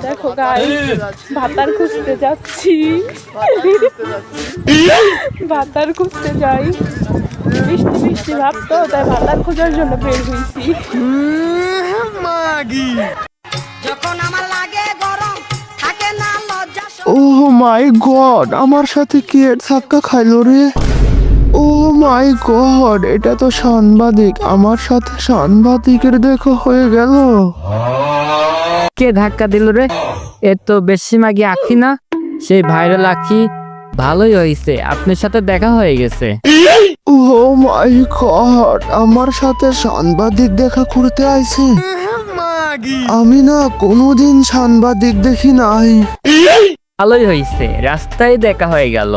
দেখো গাইস, ভাতার খুঁজতে যাচ্ছি। ভাতার খুঁজতে যাই, বৃষ্টি বৃষ্টি ভাব তো, তাই ভাতার খোঁজার জন্য বের হয়েছি। ও মাই গড, আমার সাথে কি এর ধাক্কা খাইলো রে? ও মাই গড, এটা তো সাংবাদিক। আমার সাথে সাংবাদিকের দেখা হয়ে গেল। কে ধাক্কা দিল রে? এ তো বেশি মাগি আঁখি না? সেই ভাইরাল আঁখি। ভালোই হয়েছে, আপনার সাথে দেখা হয়ে গেছে। ও মাই গড, আমার সাথে সাংবাদিক দেখা করতে আইছে। আমি না কোনোদিন সাংবাদিক দেখি নাই। ভালোই হয়েছে, রাস্তায় দেখা হয়ে গেল।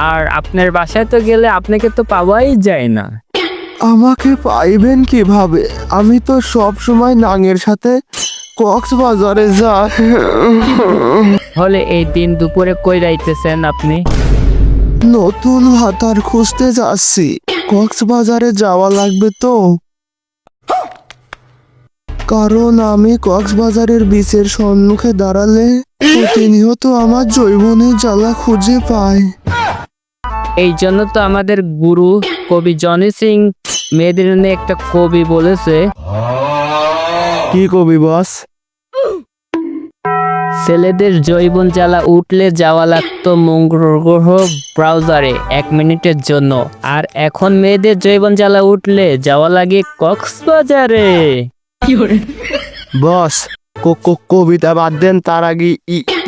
আর আপনার বাসায় তো গেলে আপনাকে তো পাওয়াই যায় না। আমাকে পাইবেন কিভাবে? আমি তো সব সময় নাঙের সাথে কক্সবাজারে যাই। হলে এই দিন দুপুরে কই যাইতেছেন আপনি? নতুন ভাতার খুঁজতে যাচ্ছি, কক্সবাজারে যাওয়া লাগবে তো। কারণ আমি কক্সবাজারের বিচের সম্মুখে দাঁড়ালে প্রতিনিয়ত আমার যৌবনের জ্বালা খুঁজে পাই। এই জন্য তো আমাদের গুরু কবি জনি সিং মেয়েদের নিয়ে একটা কবি বলেছে, কি কবি বস? ছেলেদের জৈবন জ্বালা উঠলে যাওয়া লাগতো মঙ্গল গ্রহ ব্রাউজারে 1 মিনিটের জন্য, আর এখন মেয়েদের জৈবন জ্বালা উঠলে যাওয়া লাগে কক্সবাজারে। বস, কবিতা বাদ দেন, তার আগে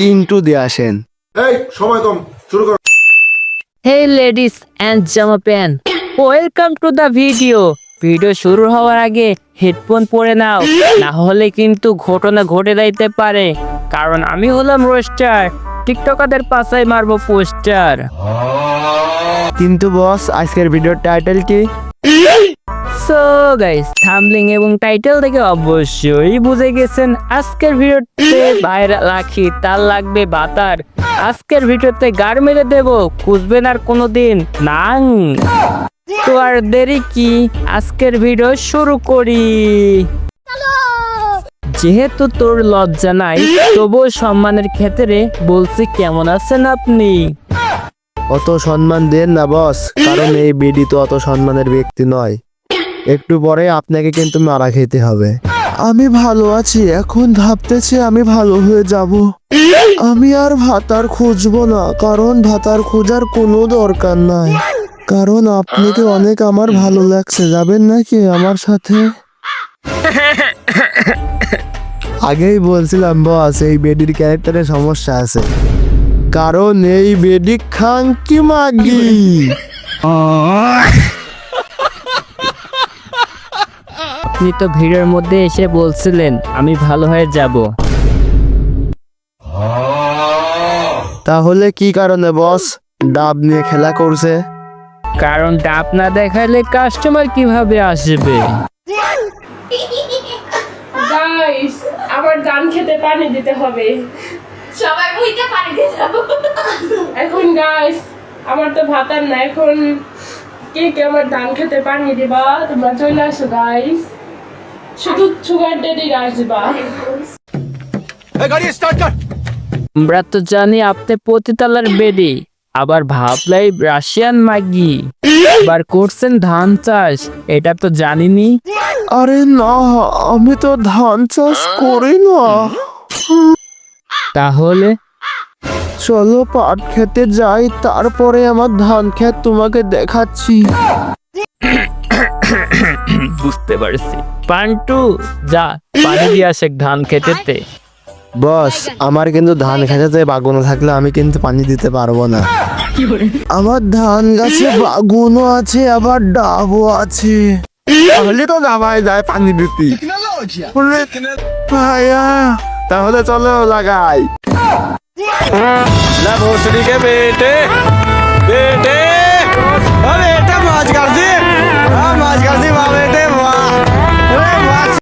ইন্টু দিয়ে আসেন। এই সময় কম, শুরু করো। Hey ladies and gentlemen, welcome to the video. Video শুরু হওয়ার আগে হেডফোন পরে নাও, না হলে কিন্তু ঘটনা ঘটে যাইতে পারে। কারণ আমি হলাম রোস্টার, টিকটকারদের পাশায় মারবো পোস্টার। কিন্তু বস, আজকের ভিডিওর টাইটেল কি? সো গাইস, থাম্বলিং এবং টাইটেল থেকে অবশ্যই বুঝে গেছেন আজকের ভিডিওতে ভাইরাল রাখি তার লাগবে বাতার। আজকের ভিডিওতে গার মেরে দেব, খুঁজবেন আর কোনোদিন নাং। তো আর দেরি কি, আজকের ভিডিও শুরু করি। যেহেতু তোর লজ্জা নাই, তবুও সম্মানের ক্ষেত্রে বলছি, কেমন আছেন আপনি? অত সম্মান দেন না বস, কারণ এই বিডি তো অত সম্মানের ব্যক্তি নয়। একটু পরে আপনাকে কিন্তু মারা খেতে হবে। আমি ভালো আছি, এখন ভাবতেছি আমি ভালো হয়ে যাব। আমি আর ভাতার খুঁজবো না, কারণ ভাতার খোঁজার কোনো দরকার নাই। কারণ আপনাকে অনেক আমার ভালো লাগছে, যাবেন নাকি আমার সাথে? আগেই বলছিলাম বস, এই বেডির ক্যারেক্টারে সমস্যা আছে, কারণ এই বেডি খাঙ্কি মাগি। আপনি তো ভিডিওর মধ্যে এসে বলছিলেন আমি ভালো হয়ে যাব। তাহলে কি কারণে বস ডাব নিয়ে খেলা করছে? কারণ ডাব না দেখাইলে কাস্টমার কিভাবে আসবে? গাইস, আমার ধান খেতে পানি দিতে হবে। সবাই বইতে পানি দিয়ে যাবো। এখন গাইস, আমার তো ভাতার না, এখন কে আমার ধান খেতে পানি দিবা? তোমরা চলে আসো গাইস, শুধু সুগার ডেডি আসবা। গাড়ি স্টার্ট কর। আমরা তো জানি আপনি পতিতালার বেডি, আবার ভাবলাই রাশিয়ান মাগি, আবার করছেন ধান চাষ, এটা তো জানিনি। আরে না, আমি তো ধান চাষ করি না। তাহলে চলো পাট খেতে যাই, তারপরে আমার ধান ক্ষেত তোমাকে দেখাচ্ছি। বুঝতে পারছি। পান্টু, যা পানি দিয়ে আসে ধান খেতেতে। বস, আমার কিন্তু ধান খেতে বাগুনো থাকলে আমি কিন্তু পানি দিতে পারবো না। আমার ধান গাছে বাগুনো আছে, আবার ডাবও আছে, তাহলে তো যাবাই যায় পানি দিতে। ভাইয়া, তাহলে চলো লাগাই। ना भोसड़ी के बेटे बेटे बेटा मौज कर दी, मौज कर दी वाह बेटे वाह।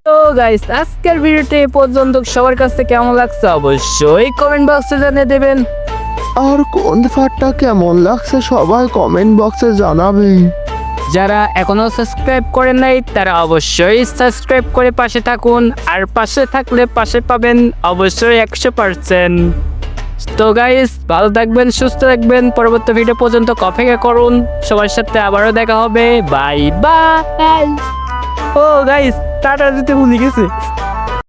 তো গাইস, আজকের ভিডিওতে এই পর্যন্ত। সবার কাছে কেমন লাগছে অবশ্যই কমেন্ট বক্সে জানিয়ে দেবেন। আর কোন ফাটটা কেমন লাগছে সবাই কমেন্ট বক্সে জানাবে। যারা এখনো সাবস্ক্রাইব করেন নাই তারা অবশ্যই সাবস্ক্রাইব করে পাশে থাকুন, আর পাশে থাকলে পাশে পাবেন অবশ্যই 100%। তো গাইস, ভালো থাকবেন, সুস্থ থাকবেন, পরবর্তী ভিডিও পর্যন্ত অপেক্ষা করুন। সবার সাথে আবারও দেখা হবে। Bye bye. ও গাইস, টাটা দিতে ভুলে গেছে।